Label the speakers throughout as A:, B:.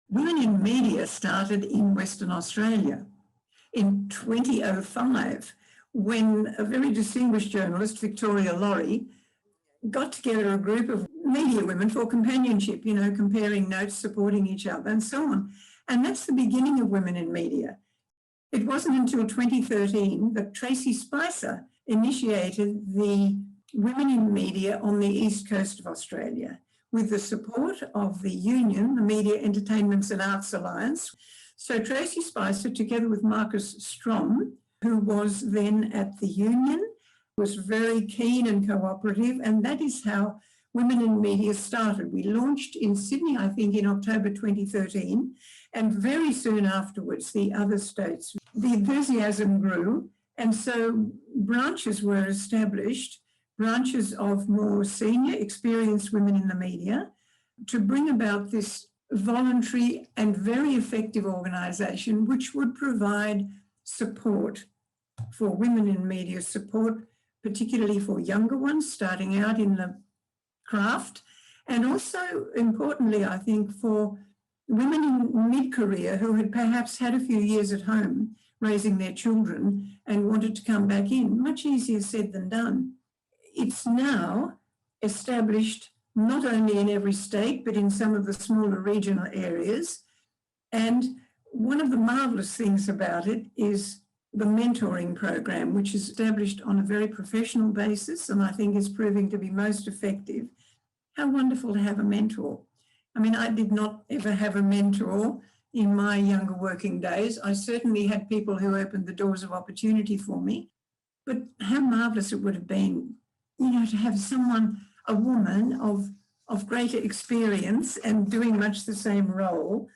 A: Women in Media started in Western Australia in 2005, when a very distinguished journalist, Victoria Laurie, got together a group of media women for companionship, you know, comparing notes, supporting each other and so on. And that's the beginning of Women in Media. It wasn't until 2013 that Tracy Spicer initiated the Women in Media on the East Coast of Australia with the support of the union, the Media Entertainments and Arts Alliance. So Tracy Spicer, together with Marcus Strom, who was then at the union, was very keen and cooperative, and that is how Women in Media started. We launched in Sydney, I think, in October 2013, and very soon afterwards, the other states. The enthusiasm grew, and so branches were established, branches of more senior, experienced women in the media, to bring about this voluntary and very effective organisation which would provide support for women in media, support particularly for younger ones starting out in the craft, and also importantly, I think, for women in mid-career who had perhaps had a few years at home raising their children and wanted to come back in. Much easier said than done. It's now established not only in every state, but in some of the smaller regional areas. And one of the marvellous things about it is the mentoring program, which is established on a very professional basis and I think is proving to be most effective. How wonderful to have a mentor. I mean, I did not ever have a mentor in my younger working days. I certainly had people who opened the doors of opportunity for me, but how marvellous it would have been, you know, to have someone, a woman of greater experience and doing much the same role,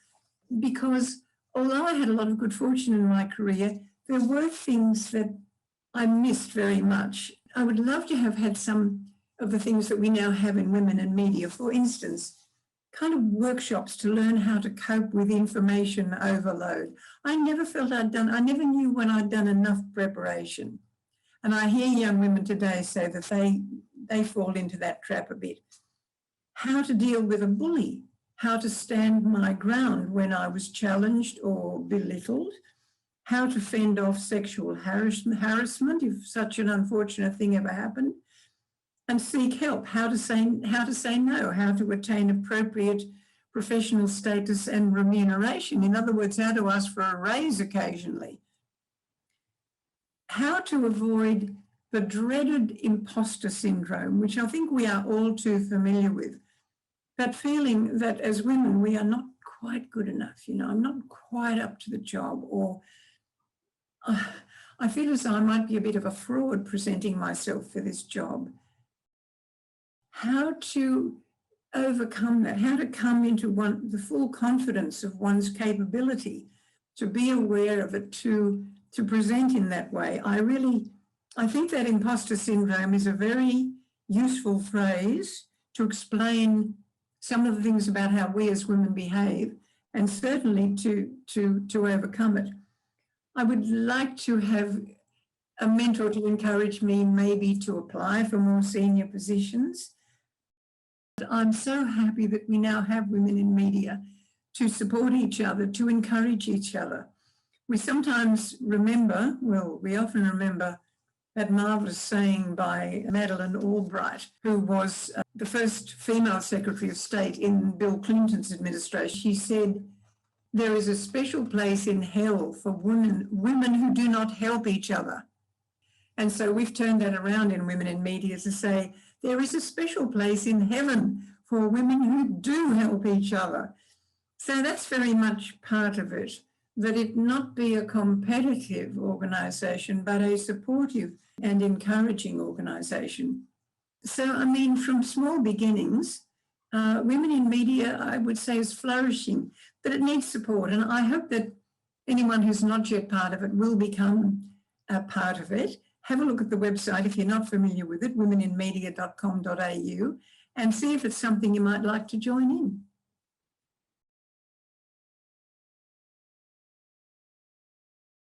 A: because although I had a lot of good fortune in my career, there were things that I missed very much. I would love to have had some of the things that we now have in Women in Media. For instance, kind of workshops to learn how to cope with information overload. I never felt I never knew when I'd done enough preparation. And I hear young women today say that they fall into that trap a bit. How to deal with a bully, how to stand my ground when I was challenged or belittled, how to fend off sexual harassment if such an unfortunate thing ever happened, and seek help, how to say no, how to attain appropriate professional status and remuneration. In other words, how to ask for a raise occasionally. How to avoid the dreaded imposter syndrome, which I think we are all too familiar with. That feeling that as women, we are not quite good enough, you know, I'm not quite up to the job, or I feel as though I might be a bit of a fraud presenting myself for this job. How to overcome that, how to come into the full confidence of one's capability, to be aware of it, to present in that way. I think that imposter syndrome is a very useful phrase to explain some of the things about how we as women behave, and certainly to overcome it. I would like to have a mentor to encourage me maybe to apply for more senior positions. I'm so happy that we now have Women in Media to support each other, to encourage each other. We sometimes remember, well, we often remember that marvellous saying by Madeleine Albright, who was the first female Secretary of State in Bill Clinton's administration. She said, "There is a special place in hell for women who do not help each other." And so we've turned that around in Women in Media to say, there is a special place in heaven for women who do help each other. So that's very much part of it, that it not be a competitive organisation, but a supportive and encouraging organisation. So, I mean, from small beginnings, Women in Media, I would say, is flourishing, but it needs support. And I hope that anyone who's not yet part of it will become a part of it. Have a look at the website if you're not familiar with it, womeninmedia.com.au, and see if it's something you might like to join in.